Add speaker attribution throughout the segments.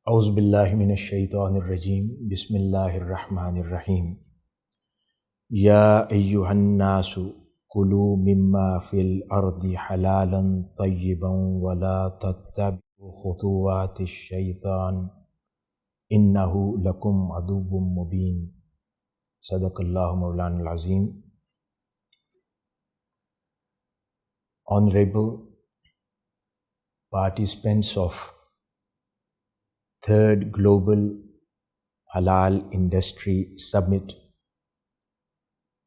Speaker 1: أعوذ بالله من الشيطان الرجيم بسم الله الرحمن الرحيم يا أيها الناس كلوا مما في الأرض حلالا طيبا ولا تتبعوا خطوات الشيطان إنه لكم عدو مبين صدق الله مولانا العظيم. Honorable participants of Third Global Halal Industry Summit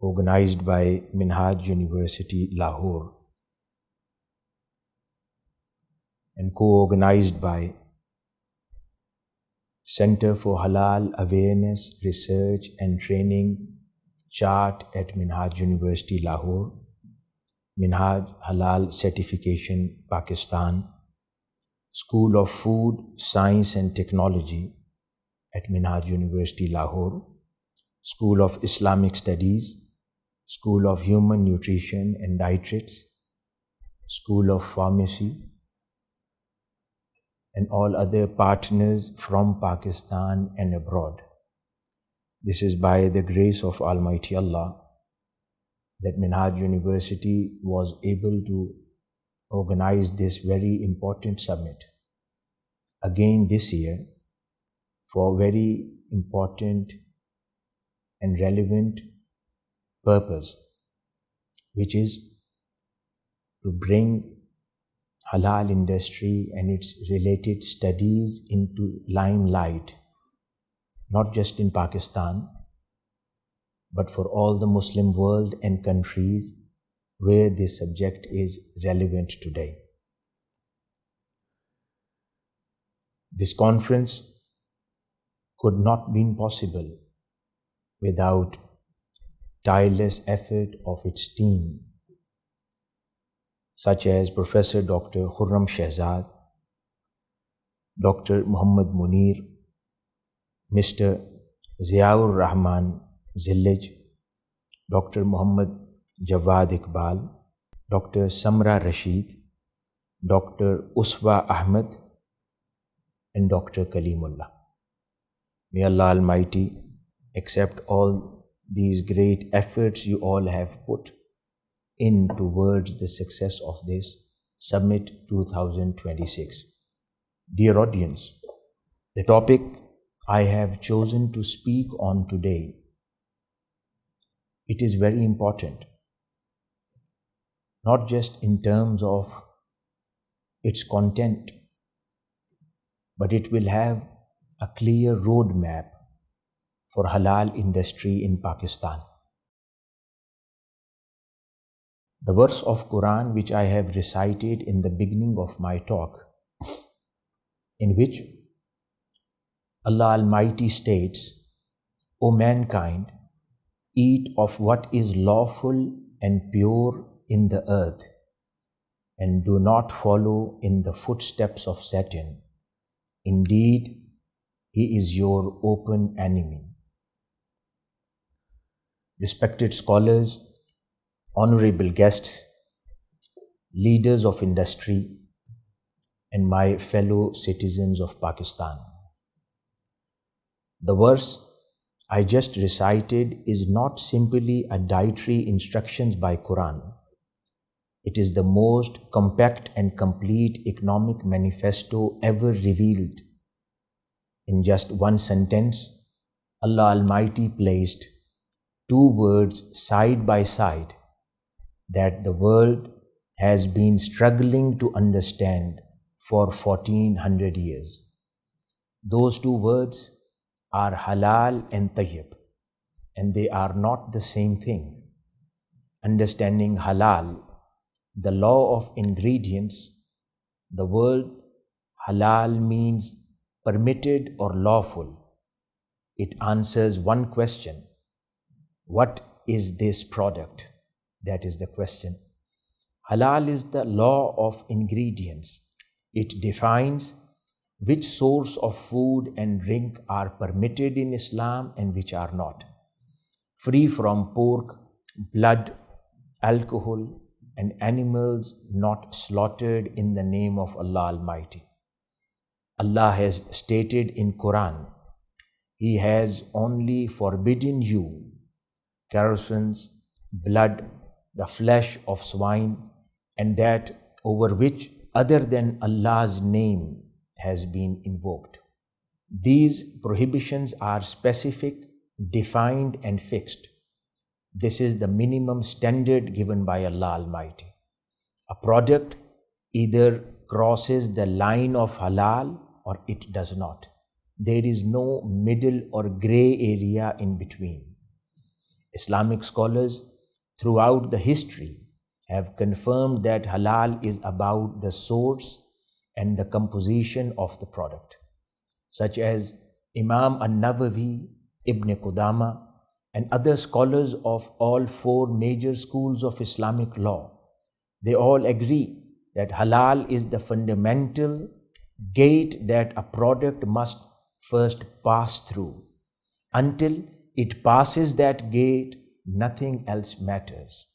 Speaker 1: organized by Minhaj University Lahore and co-organized by Center for Halal Awareness, Research and Training Chart at Minhaj University Lahore, Minhaj Halal Certification Pakistan, School of Food, Science and Technology at Minhaj University Lahore, School of Islamic Studies, School of Human Nutrition and Dietetics, School of Pharmacy, and all other partners from Pakistan and abroad. This is by the grace of Almighty Allah that Minhaj University was able to organize this very important summit again this year for a very important and relevant purpose, which is to bring halal industry and its related studies into limelight, not just in Pakistan, but for all the Muslim world and countries where this subject is relevant today. This conference could not be possible without tireless effort of its team, such as Professor Dr Khurram Shehzad, Dr Muhammad Munir, Mr Ziaur Rahman Zillaj, Dr Muhammad Jawad Iqbal, Dr Samra Rashid, Dr Uswa Ahmed, and Dr Kalimullah. May Allah Almighty accept all these great efforts you all have put in towards the success of this Summit 2026. Dear audience, the topic I have chosen to speak on today, it is very important, not just in terms of its content, but it will have a clear roadmap for halal industry in Pakistan. The verse of Quran which I have recited in the beginning of my talk, in which Allah Almighty states, O mankind, eat of what is lawful and pure in the earth, and do not follow in the footsteps of Satan. Indeed, he is your open enemy. Respected scholars, honorable guests, leaders of industry, and my fellow citizens of Pakistan. The verse I just recited is not simply a dietary instructions by Quran. It is the most compact and complete economic manifesto ever revealed. In just one sentence, Allah Almighty placed two words side by side that the world has been struggling to understand for 1400 years. Those two words are halal and tayyib, and they are not the same thing. Understanding halal, the law of ingredients, the word halal means permitted or lawful. It answers one question: what is this product? That is the question. Halal is the law of ingredients. It defines which source of food and drink are permitted in Islam and which are not, free from pork, blood, alcohol, and animals not slaughtered in the name of Allah Almighty. Allah has stated in Quran, He has only forbidden you carousels, blood, the flesh of swine, and that over which other than Allah's name has been invoked. These prohibitions are specific, defined, and fixed. This is the minimum standard given by Allah Almighty. A product either crosses the line of halal or it does not. There is no middle or gray area in between. Islamic scholars throughout the history have confirmed that halal is about the source and the composition of the product, such as Imam An-Nawawi, Ibn Qudama, and other scholars of all four major schools of Islamic law. They all agree that halal is the fundamental gate that a product must first pass through. Until it passes that gate, nothing else matters.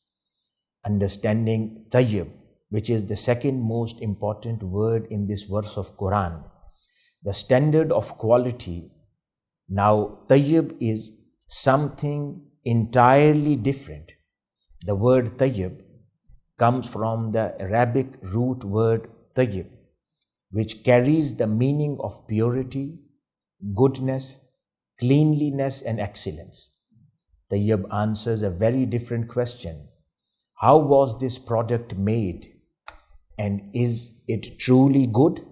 Speaker 1: Understanding tayyib, which is the second most important word in this verse of Quran, the standard of quality. Now, tayyib is something entirely different. The word tayyib comes from the Arabic root word tayyib, which carries the meaning of purity, goodness, cleanliness, and excellence. Tayyib answers a very different question. How was this product made? And is it truly good?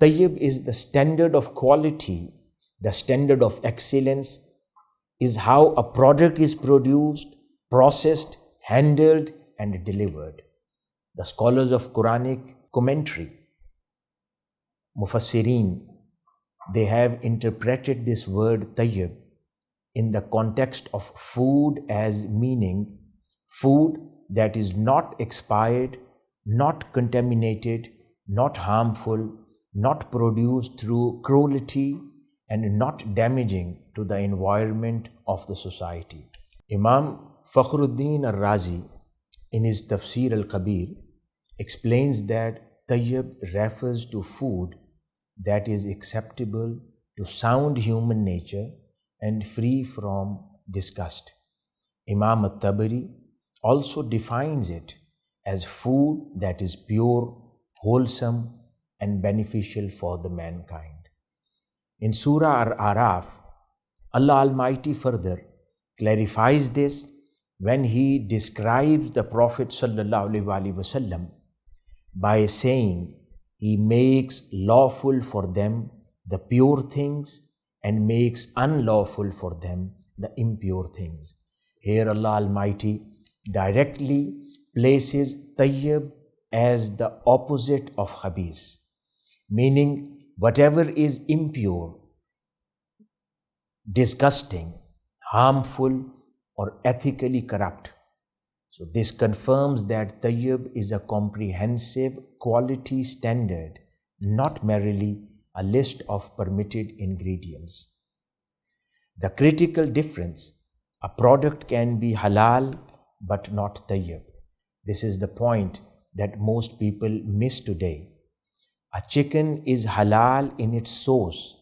Speaker 1: Tayyib is the standard of quality, the standard of excellence, is how a product is produced, processed, handled, and delivered. The scholars of Quranic commentary, Mufassirin, they have interpreted this word tayyib in the context of food as meaning food that is not expired, not contaminated, not harmful, not produced through cruelty, and not damaging to the environment of the society. Imam Fakhruddin al-Razi, in his Tafsir al-Kabir, explains that tayyib refers to food that is acceptable to sound human nature and free from disgust. Imam al-Tabari also defines it as food that is pure, wholesome, and beneficial for the mankind. In Surah Al-Araf, Allah Almighty further clarifies this when He describes the Prophet ﷺ by saying, He makes lawful for them the pure things and makes unlawful for them the impure things. Here Allah Almighty directly places tayyib as the opposite of khabith, meaning whatever is impure, disgusting, harmful, or ethically corrupt. So this confirms that tayyib is a comprehensive quality standard, not merely a list of permitted ingredients. The critical difference: a product can be halal but not tayyib. This is the point that most people miss today. A chicken is halal in its source,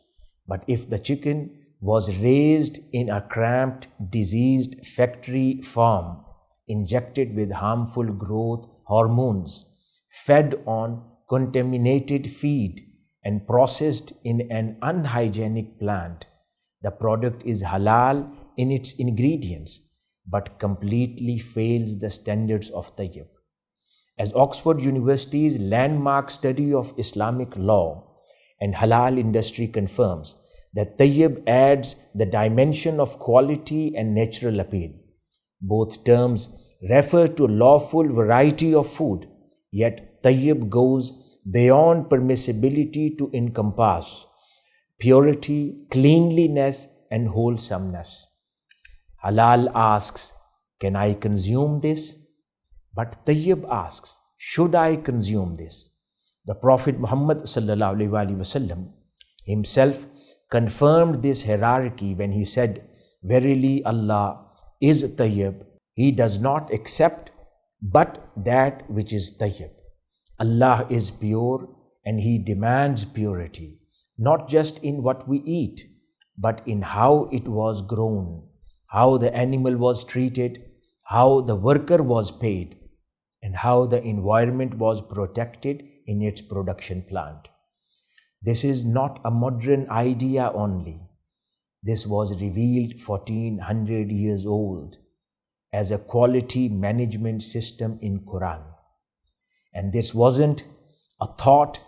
Speaker 1: but if the chicken was raised in a cramped, diseased factory farm, injected with harmful growth hormones, fed on contaminated feed, and processed in an unhygienic plant, the product is halal in its ingredients, but completely fails the standards of tayyib. As Oxford University's landmark study of Islamic law and halal industry confirms, that tayyib adds the dimension of quality and natural appeal. Both terms refer to lawful variety of food, yet tayyib goes beyond permissibility to encompass purity, cleanliness, and wholesomeness. Halal asks, can I consume this? But tayyib asks, should I consume this? The Prophet Muhammad ﷺ himself confirmed this hierarchy when he said, verily Allah is tayyib. He does not accept but that which is tayyib. Allah is pure and He demands purity. not just in what we eat, but in how it was grown, how the animal was treated, how the worker was paid, and how the environment was protected in its production plant. This is not a modern idea only. This was revealed 1400 years old as a quality management system in Quran. And this wasn't a thought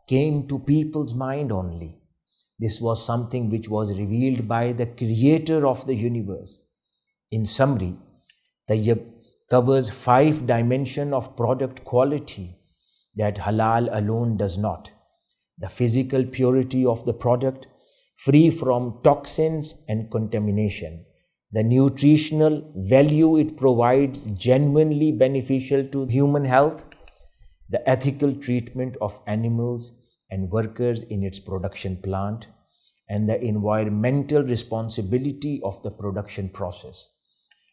Speaker 1: came to people's mind only. This was something which was revealed by the creator of the universe. In summary, Tayyib covers 5 dimensions of product quality that halal alone does not. The physical purity of the product, free from toxins and contamination. The nutritional value it provides, genuinely beneficial to human health. The ethical treatment of animals and workers in its production plant, and the environmental responsibility of the production process,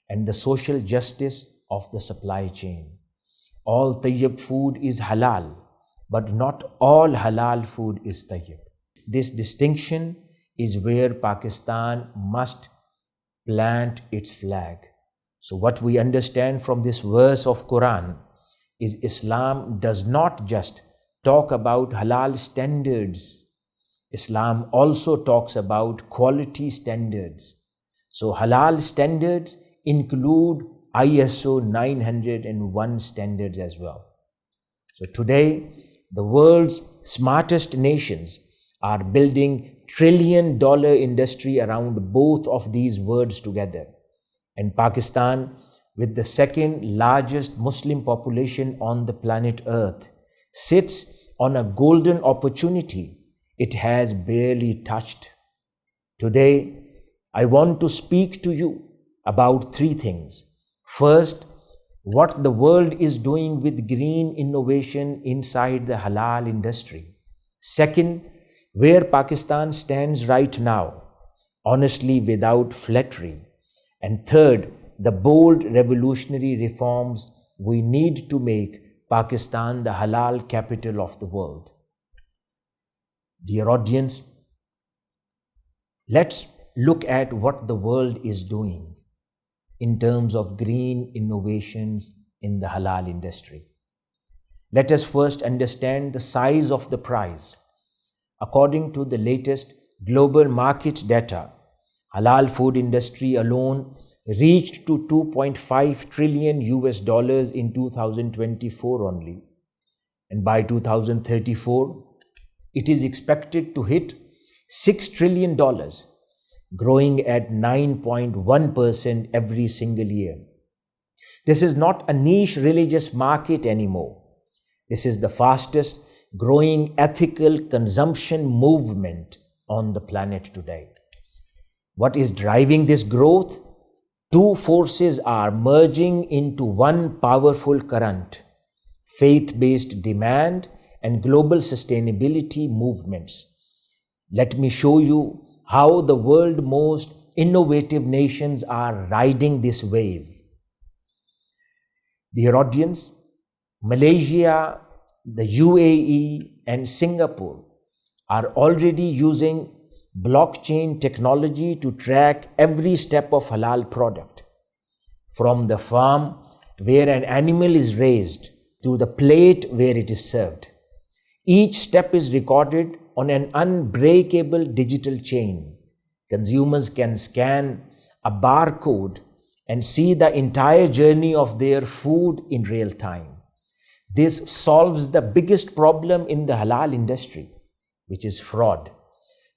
Speaker 1: and the social justice of the supply chain. All Tayyib food is halal, but not all halal food is Tayyib. This distinction is where Pakistan must plant its flag. So what we understand from this verse of Quran is Islam does not just talk about halal standards. Islam also talks about quality standards. So halal standards include ISO 901 standards as well. So today, the world's smartest nations are building trillion-dollar industry around both of these words together. And Pakistan, with the second largest Muslim population on the planet Earth, sits on a golden opportunity it has barely touched. Today, I want to speak to you about 3 things. First, what the world is doing with green innovation inside the halal industry. Second, where Pakistan stands right now, honestly without flattery. And third, the bold revolutionary reforms we need to make Pakistan the halal capital of the world. Dear audience, let's look at what the world is doing in terms of green innovations in the halal industry. Let us first understand the size of the prize. According to the latest global market data, halal food industry alone reached to $2.5 trillion in 2024 only. And by 2034, it is expected to hit $6 trillion, growing at 9.1% every single year. This is not a niche religious market anymore. This is the fastest growing ethical consumption movement on the planet today. What is driving this growth? 2 forces are merging into one powerful current: faith-based demand and global sustainability movements. Let me show you how the world's most innovative nations are riding this wave. Dear audience, Malaysia, the UAE and Singapore are already using blockchain technology to track every step of halal product, from the farm where an animal is raised to the plate where it is served. Each step is recorded on an unbreakable digital chain. Consumers can scan a barcode and see the entire journey of their food in real time. This solves the biggest problem in the halal industry, which is fraud.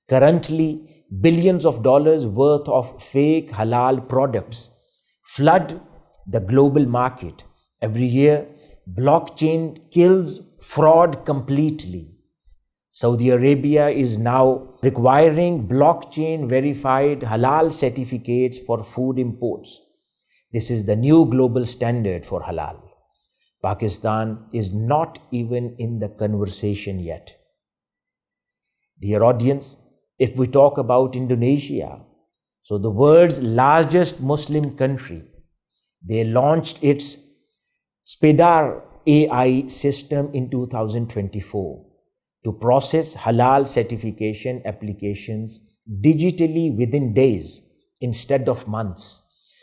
Speaker 1: Currently, billions of dollars worth of fake halal products flood the global market. Every year, blockchain kills fraud completely. Saudi Arabia is now requiring blockchain verified halal certificates for food imports. This is the new global standard for halal. Pakistan is not even in the conversation yet. Dear audience, if we talk about Indonesia, so the world's largest Muslim country, they launched its SPEDAR AI system in 2024. to process halal certification applications digitally within days instead of months.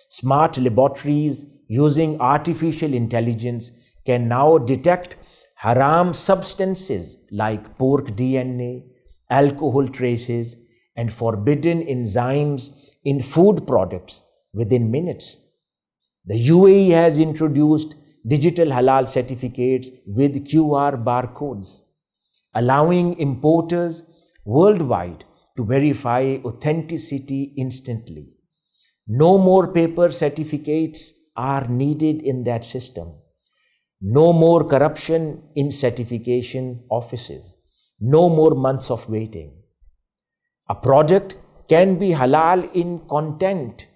Speaker 1: Smart laboratories using artificial intelligence can now detect haram substances like pork DNA, alcohol traces, and forbidden enzymes in food products within minutes. The UAE has introduced digital halal certificates with QR barcodes, allowing importers worldwide to verify authenticity instantly. No more paper certificates are needed in that system. No more corruption in certification offices. No more months of waiting. A product can be halal in content,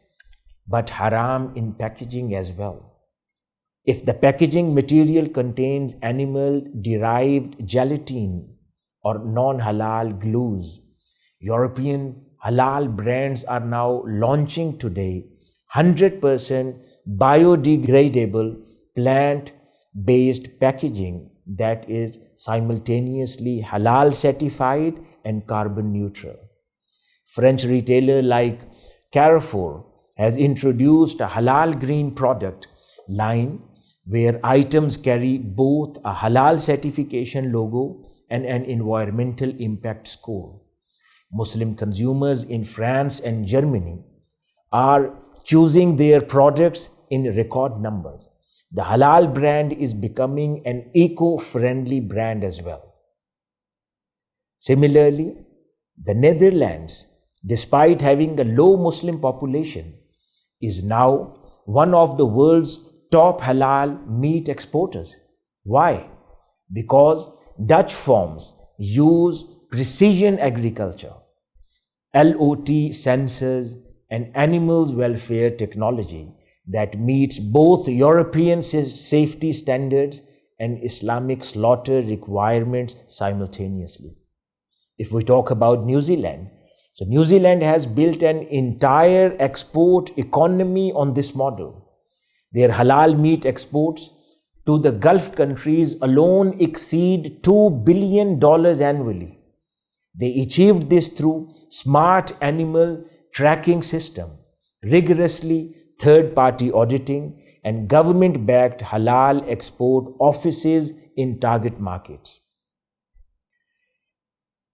Speaker 1: but haram in packaging as well. If the packaging material contains animal-derived gelatin or non-halal glues, European halal brands are now launching today 100% biodegradable plant-based packaging that is simultaneously halal certified and carbon neutral. French retailer like Carrefour has introduced a halal green product line where items carry both a halal certification logo and an environmental impact score. Muslim consumers in France and Germany are choosing their products in record numbers. The halal brand is becoming an eco-friendly brand as well. Similarly, the Netherlands, despite having a low Muslim population, is now one of the world's top halal meat exporters. Why? Because Dutch farms use precision agriculture, LOT sensors, and animals welfare technology that meets both European safety standards and Islamic slaughter requirements simultaneously. If we talk about New Zealand, so New Zealand has built an entire export economy on this model. Their halal meat exports to the Gulf countries alone exceed $2 billion annually. They achieved this through smart animal tracking system, rigorously third-party auditing, and government-backed halal export offices in target markets.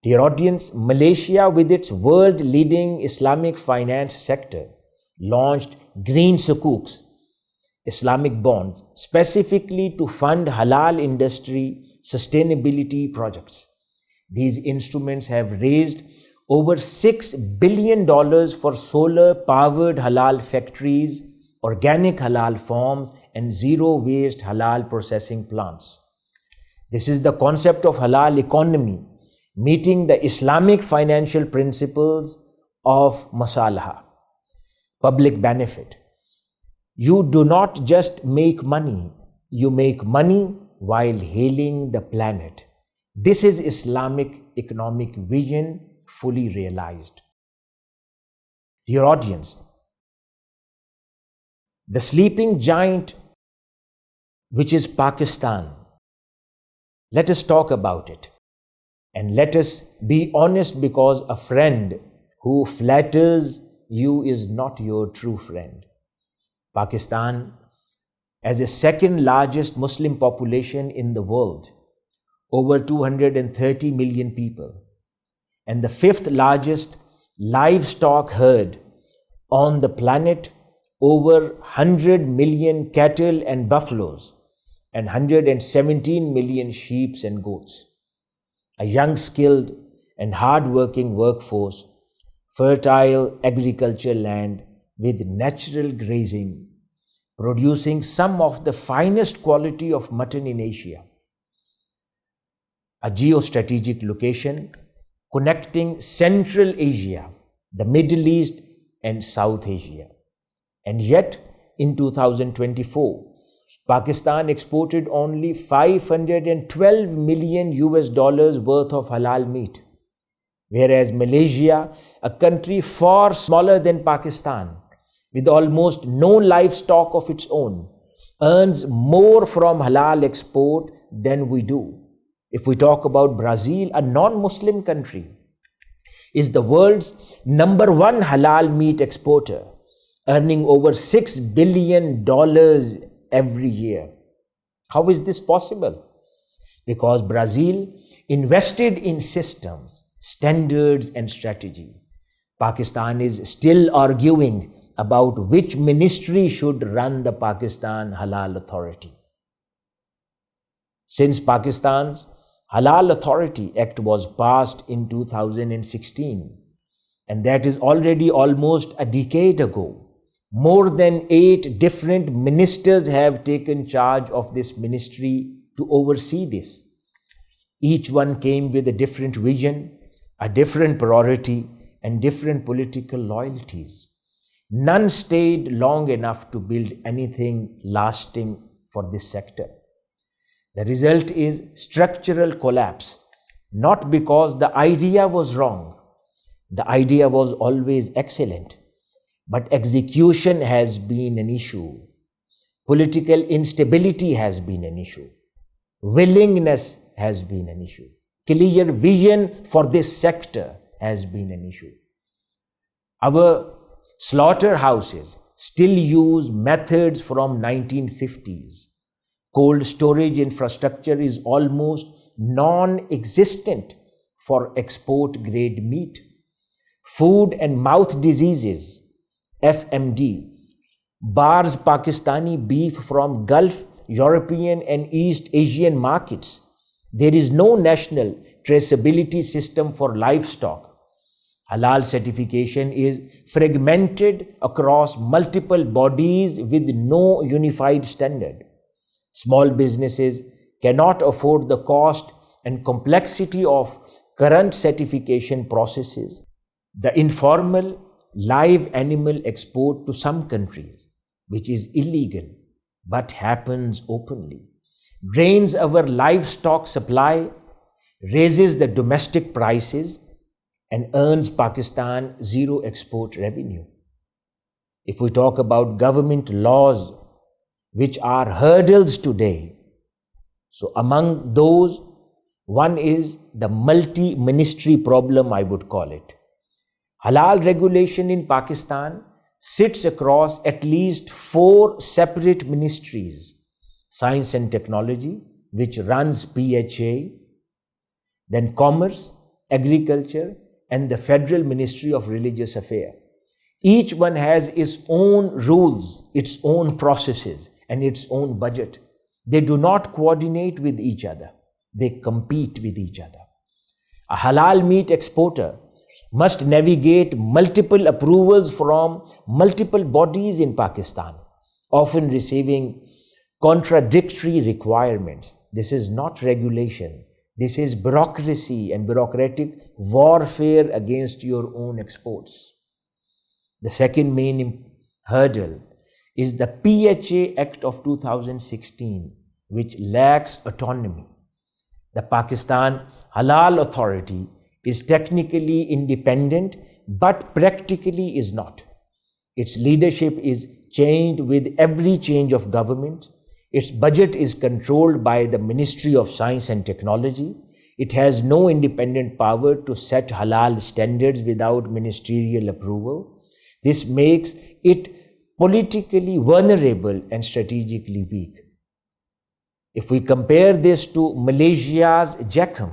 Speaker 1: Dear audience, Malaysia, with its world-leading Islamic finance sector, launched Green Sukuks, Islamic bonds, specifically to fund halal industry sustainability projects. These instruments have raised over $6 billion for solar-powered halal factories, organic halal farms, and zero-waste halal processing plants. This is the concept of halal economy, meeting the Islamic financial principles of masalaha, public benefit. You do not just make money, you make money while healing the planet. This is Islamic economic vision fully realized. Dear audience, the sleeping giant, which is Pakistan, let us talk about it. And let us be honest, because a friend who flatters you is not your true friend. Pakistan, as the second largest Muslim population in the world, over 230 million people, and the fifth largest livestock herd on the planet, over 100 million cattle and buffaloes, and 117 million sheep and goats. A young, skilled, and hard-working workforce, fertile agriculture land with natural grazing, producing some of the finest quality of mutton in Asia. A geostrategic location connecting Central Asia, the Middle East, and South Asia. And yet, in 2024, Pakistan exported only $512 million worth of halal meat, whereas Malaysia, a country far smaller than Pakistan, with almost no livestock of its own, earns more from halal export than we do. If we talk about Brazil, a non-Muslim country, is the world's #1 halal meat exporter, earning over $6 billion every year. How is this possible? Because Brazil invested in systems, standards, and strategy. Pakistan is still arguing about which ministry should run the Pakistan Halal Authority. Since Pakistan's Halal Authority Act was passed in 2016, and that is already almost a decade ago, more than 8 different ministers have taken charge of this ministry to oversee this. Each one came with a different vision, a different priority, and different political loyalties. None stayed long enough to build anything lasting for this sector. The result is structural collapse, not because the idea was wrong. The idea was always excellent, but execution has been an issue. Political instability has been an issue. Willingness has been an issue. Clear vision for this sector has been an issue. Our slaughterhouses still use methods from 1950s. Cold storage infrastructure is almost non-existent for export-grade meat. Food and mouth diseases, FMD, bars Pakistani beef from Gulf, European and East Asian markets. There is no national traceability system for livestock. Halal certification is fragmented across multiple bodies with no unified standard. Small businesses cannot afford the cost and complexity of current certification processes. The informal live animal export to some countries, which is illegal but happens openly, drains our livestock supply, raises the domestic prices, and earns Pakistan zero export revenue. If we talk about government laws which are hurdles today, so among those, one is the multi-ministry problem, I would call it. Halal regulation in Pakistan sits across at least 4 separate ministries: Science and Technology, which runs PHA, then Commerce, Agriculture, and the Federal Ministry of Religious Affairs. Each one has its own rules, its own processes, and its own budget. They do not coordinate with each other. They compete with each other. A halal meat exporter must navigate multiple approvals from multiple bodies in Pakistan, often receiving contradictory requirements. This is not regulation. This is bureaucracy and bureaucratic warfare against your own exports. The second main hurdle is the PHA Act of 2016, which lacks autonomy. The Pakistan Halal Authority is technically independent, but practically is not. Its leadership is changed with every change of government. Its budget is controlled by the Ministry of Science and Technology. It has no independent power to set halal standards without ministerial approval. This makes it politically vulnerable and strategically weak. If we compare this to Malaysia's JACM,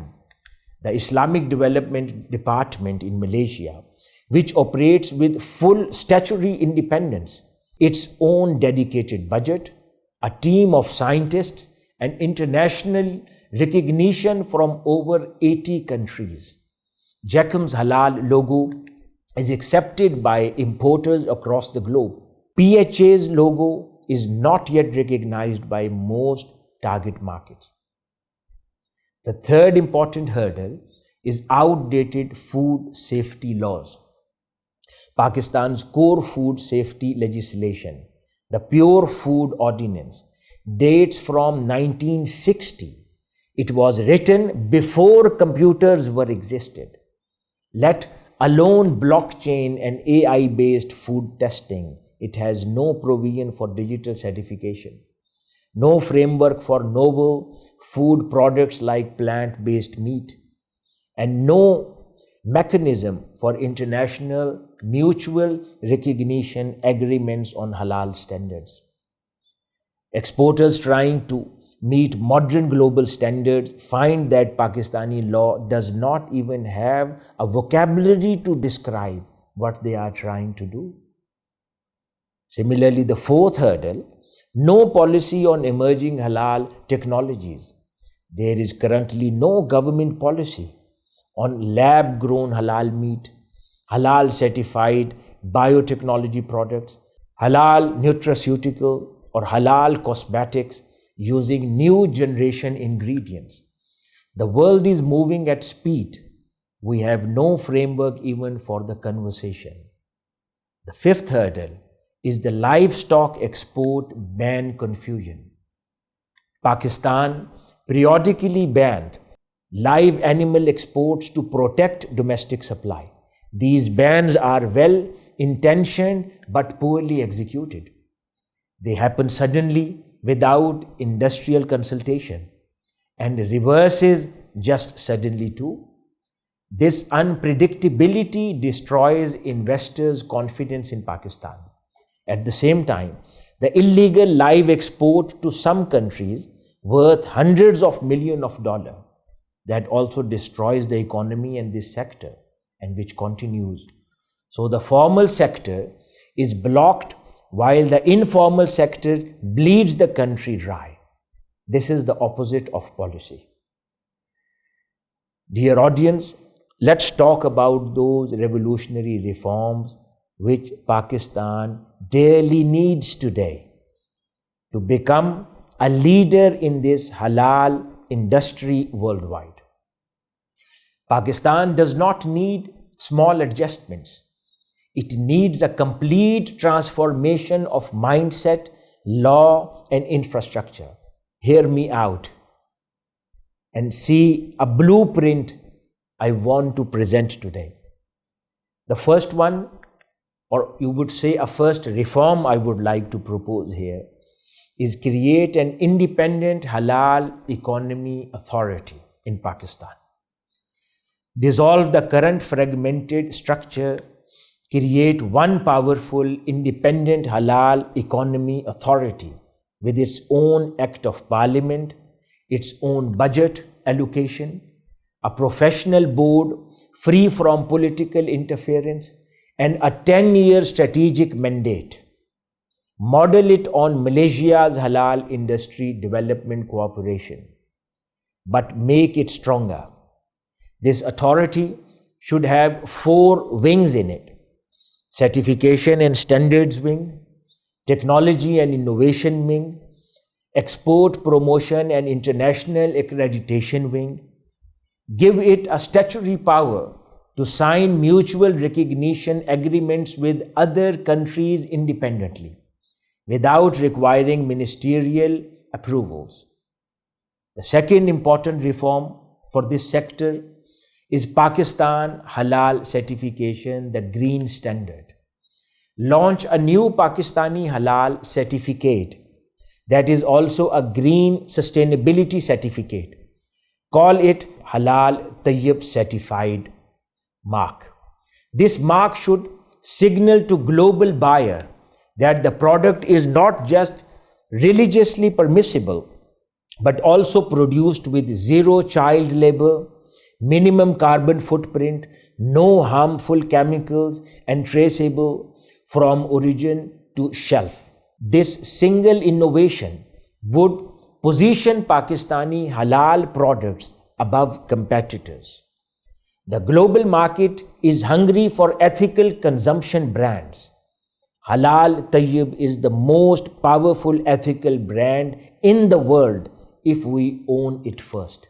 Speaker 1: the Islamic Development Department in Malaysia, which operates with full statutory independence, its own dedicated budget, a team of scientists, and international recognition from over 80 countries. JACM's halal logo is accepted by importers across the globe. PHA's logo is not yet recognized by most target markets. The third important hurdle is outdated food safety laws. Pakistan's core food safety legislation, the Pure Food Ordinance, dates from 1960. It was written before computers were existed, let alone blockchain and AI-based food testing. It has no provision for digital certification. no framework for novel food products like plant-based meat, and no mechanism for international mutual recognition agreements on halal standards. Exporters trying to meet modern global standards find that Pakistani law does not even have a vocabulary to describe what they are trying to do. Similarly, the fourth hurdle, no policy on emerging halal technologies. There is currently no government policy on lab-grown halal meat, halal certified biotechnology products, halal nutraceutical or halal cosmetics using new generation ingredients. The world is moving at speed. We have no framework even for the conversation. The fifth hurdle is the livestock export ban confusion. Pakistan periodically banned live animal exports to protect domestic supply. These bans are well intentioned but poorly executed. They happen suddenly without industrial consultation, and reverses just suddenly too. This unpredictability destroys investors' confidence in Pakistan. At the same time, the illegal live export to some countries worth hundreds of millions of dollars that also destroys the economy and this sector, and which continues. So the formal sector is blocked while the informal sector bleeds the country dry. This is the opposite of policy. Dear audience, let's talk about those revolutionary reforms which Pakistan dearly needs today to become a leader in this halal industry worldwide. Pakistan does not need small adjustments. It needs a complete transformation of mindset, law, and infrastructure. Hear me out and see a blueprint I want to present today. The first one, or you would say a first reform I would like to propose here, is create an independent halal economy authority in Pakistan. Dissolve the current fragmented structure, create one powerful independent halal economy authority with its own act of parliament, its own budget allocation, a professional board free from political interference, and a 10-year strategic mandate. Model it on Malaysia's Halal Industry Development Cooperation, but make it stronger. This authority should have 4 wings in it: certification and standards wing, technology and innovation wing, export promotion and international accreditation wing. Give it a statutory power to sign mutual recognition agreements with other countries independently, without requiring ministerial approvals. The second important reform for this sector is Pakistan Halal Certification, the Green Standard. Launch a new Pakistani Halal certificate that is also a green sustainability certificate. Call it Halal Tayyib certified mark. This mark should signal to global buyer that the product is not just religiously permissible, but also produced with zero child labor, minimum carbon footprint, no harmful chemicals, and traceable from origin to shelf. This single innovation would position Pakistani halal products above competitors. The global market is hungry for ethical consumption brands. Halal Tayyib is the most powerful ethical brand in the world if we own it first.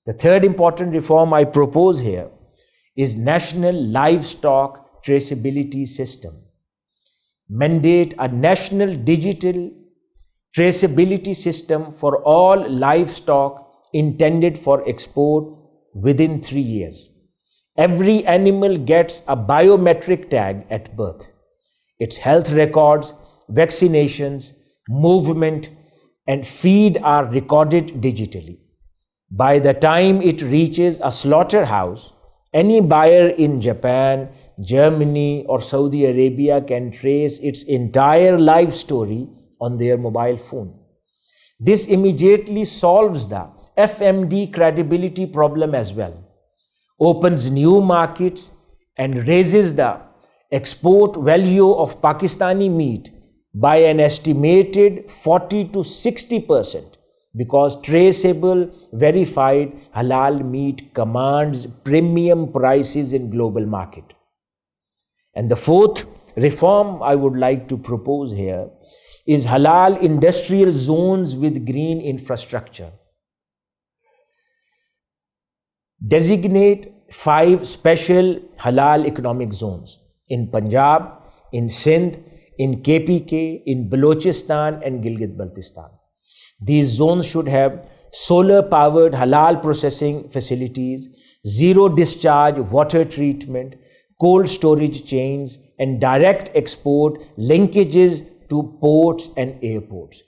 Speaker 1: The third important reform I propose here is National Livestock Traceability System. Mandate a national digital traceability system for all livestock intended for export within 3 years. Every animal gets a biometric tag at birth. Its health records, vaccinations, movement, and feed are recorded digitally. By the time it reaches a slaughterhouse, any buyer in Japan, Germany, or Saudi Arabia can trace its entire life story on their mobile phone. This immediately solves the FMD credibility problem as well, opens new markets, and raises the export value of Pakistani meat by an estimated 40 to 60%, because traceable, verified halal meat commands premium prices in global market. And the fourth reform I would like to propose here is halal industrial zones with green infrastructure. Designate 5 special halal economic zones in Punjab, in Sindh, in KPK, in Balochistan and Gilgit-Baltistan. These zones should have solar-powered halal processing facilities, zero discharge water treatment, cold storage chains, and direct export linkages to ports and airports.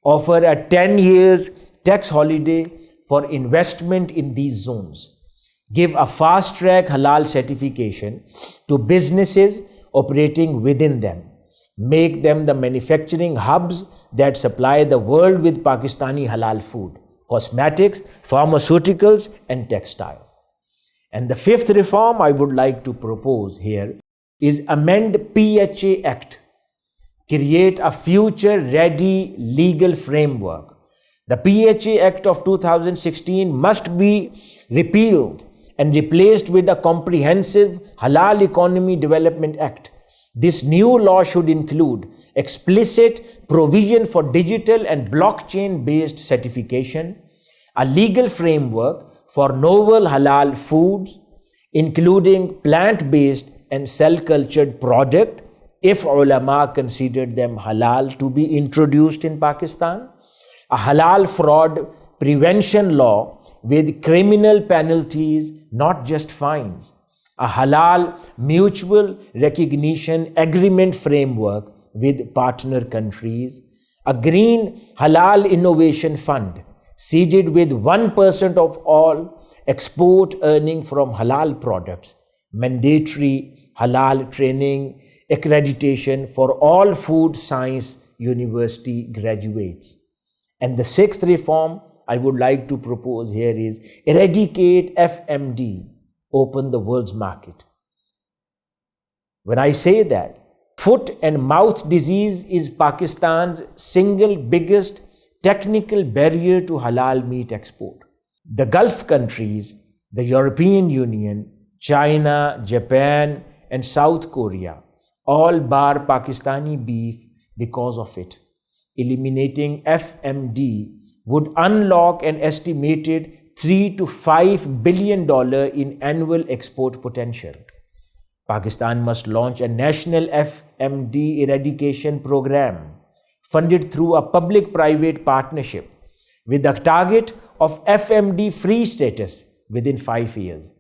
Speaker 1: Offer a 10 years tax holiday for investment in these zones. Give a fast-track halal certification to businesses operating within them. Make them the manufacturing hubs that supply the world with Pakistani halal food, cosmetics, pharmaceuticals, and textile. And the fifth reform I would like to propose here is amend PHA Act. Create a future-ready legal framework. The PHA Act of 2016 must be repealed and replaced with a comprehensive Halal Economy Development Act. This new law should include explicit provision for digital and blockchain-based certification, a legal framework for novel halal foods, including plant-based and cell-cultured product, if ulama considered them halal to be introduced in Pakistan, a halal fraud prevention law with criminal penalties, not just fines, a halal mutual recognition agreement framework with partner countries, a green halal innovation fund seeded with 1% of all export earning from halal products, mandatory halal training, accreditation for all food science university graduates. And the sixth reform I would like to propose here is eradicate FMD, open the world's market. When I say that, foot and mouth disease is Pakistan's single biggest technical barrier to halal meat export. The Gulf countries, the European Union, China, Japan, and South Korea all bar Pakistani beef because of it. Eliminating FMD would unlock an estimated $3 to $5 billion in annual export potential. Pakistan must launch a national FMD eradication program funded through a public-private partnership with the target of FMD-free status within 5 years.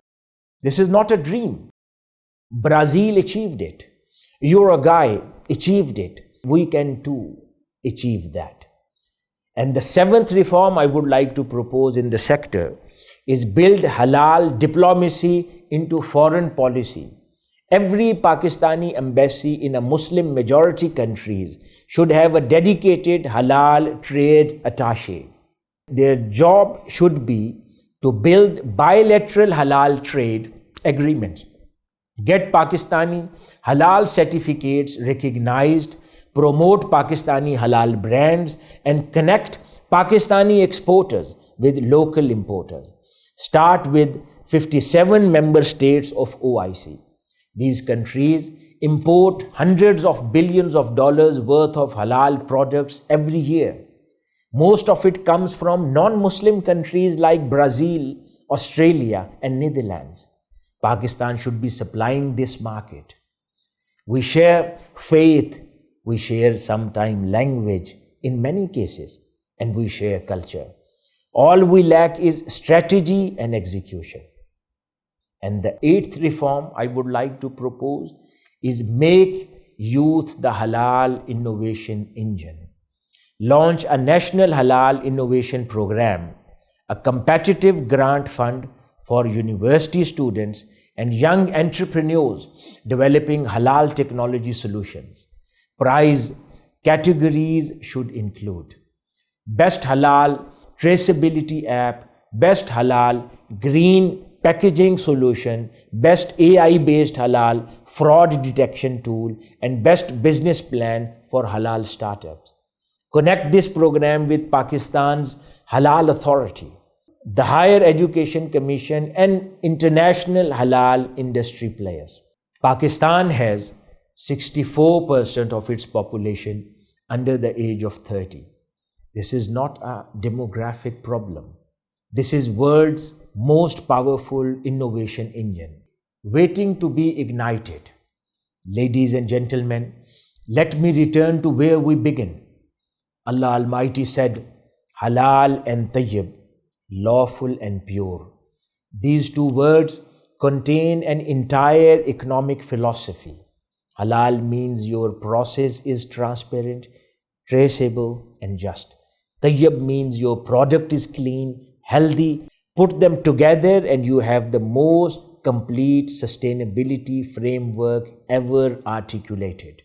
Speaker 1: This is not a dream. Brazil achieved it. Uruguay achieved it. We can too achieve that. And the seventh reform I would like to propose in the sector is build halal diplomacy into foreign policy. Every Pakistani embassy in a Muslim majority countries should have a dedicated halal trade attaché. Their job should be to build bilateral halal trade agreements, get Pakistani halal certificates recognized, promote Pakistani halal brands, and connect Pakistani exporters with local importers. Start with 57 member states of OIC. These countries import hundreds of billions of dollars worth of halal products every year. Most of it comes from non-Muslim countries like Brazil, Australia, and Netherlands. Pakistan should be supplying this market. We share faith, we share sometime language in many cases, and we share culture. All we lack is strategy and execution. And the eighth reform I would like to propose is make youth the halal innovation engine. launch a national halal innovation program, a competitive grant fund for university students and young entrepreneurs developing halal technology solutions. Prize categories should include Best Halal Traceability App, Best Halal Green Packaging Solution, Best AI-based Halal Fraud Detection Tool, and Best Business Plan for Halal Startups. Connect this program with Pakistan's Halal Authority, the Higher Education Commission, and international halal industry players. Pakistan has 64% of its population under the age of 30. This is not a demographic problem. This is world's most powerful innovation engine, waiting to be ignited. Ladies and gentlemen, let me return to where we begin. Allah Almighty said, Halal and Tayyib, lawful and pure. These two words contain an entire economic philosophy. Halal means your process is transparent, traceable, and just. Tayyib means your product is clean, healthy. Put them together and you have the most complete sustainability framework ever articulated.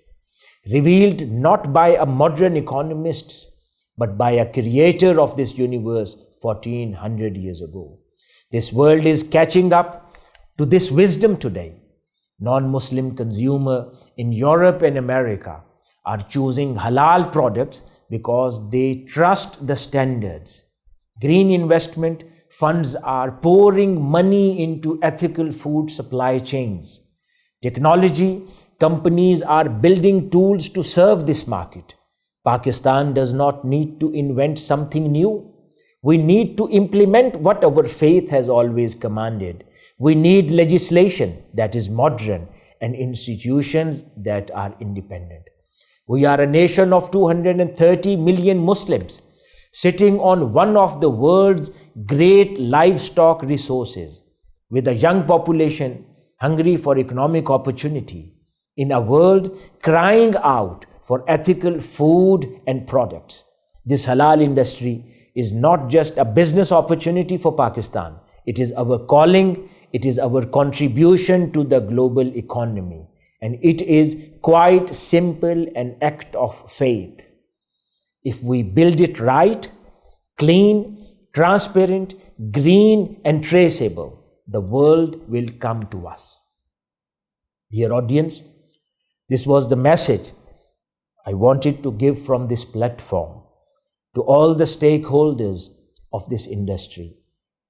Speaker 1: Revealed not by a modern economist, but by a creator of this universe 1400 years ago. This world is catching up to this wisdom today. Non-Muslim consumers in Europe and America are choosing halal products because they trust the standards. Green investment funds are pouring money into ethical food supply chains. Technology companies are building tools to serve this market. Pakistan does not need to invent something new. We need to implement what our faith has always commanded. We need legislation that is modern and institutions that are independent. We are a nation of 230 million Muslims, sitting on one of the world's great livestock resources, with a young population hungry for economic opportunity, in a world crying out for ethical food and products. This halal industry is not just a business opportunity for Pakistan. It is our calling, it is our contribution to the global economy. And it is quite simple, an act of faith. If we build it right, clean, transparent, green, and traceable, the world will come to us. Dear audience, this was the message I wanted to give from this platform to all the stakeholders of this industry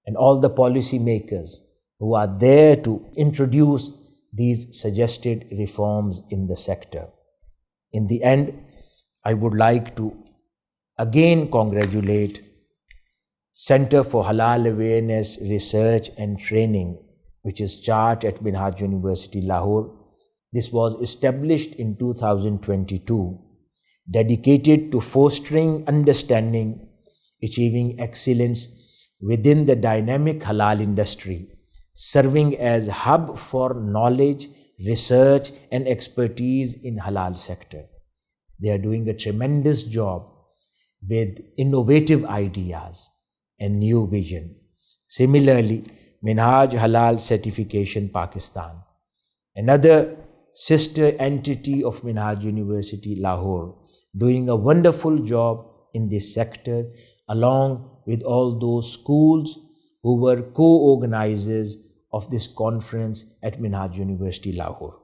Speaker 1: and all the policy makers who are there to introduce these suggested reforms in the sector. In the end, I would like to again congratulate Center for Halal Awareness Research and Training, which is charged at Minhaj University Lahore. This was established in 2022, dedicated to fostering understanding, achieving excellence within the dynamic halal industry, serving as hub for knowledge, research, and expertise in halal sector. They are doing a tremendous job with innovative ideas and new vision. Similarly, Minhaj Halal Certification Pakistan, another sister entity of Minhaj University Lahore, doing a wonderful job in this sector, along with all those schools who were co-organizers of this conference at Minhaj University Lahore.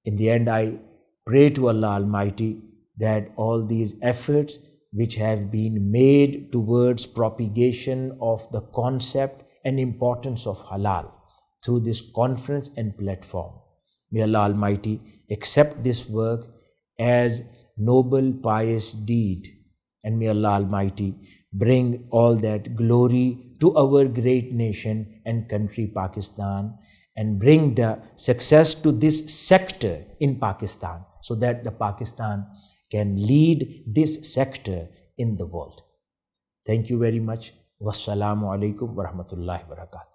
Speaker 1: In the end, I pray to Allah Almighty that all these efforts which have been made towards propagation of the concept and importance of halal through this conference and platform, may Allah Almighty accept this work as noble, pious deed, and may Allah Almighty bring all that glory to our great nation and country Pakistan, and bring the success to this sector in Pakistan, so that the Pakistan can lead this sector in the world. Thank you very much. Wassalamu alaikum wa rahmatullahi wa barakatuh.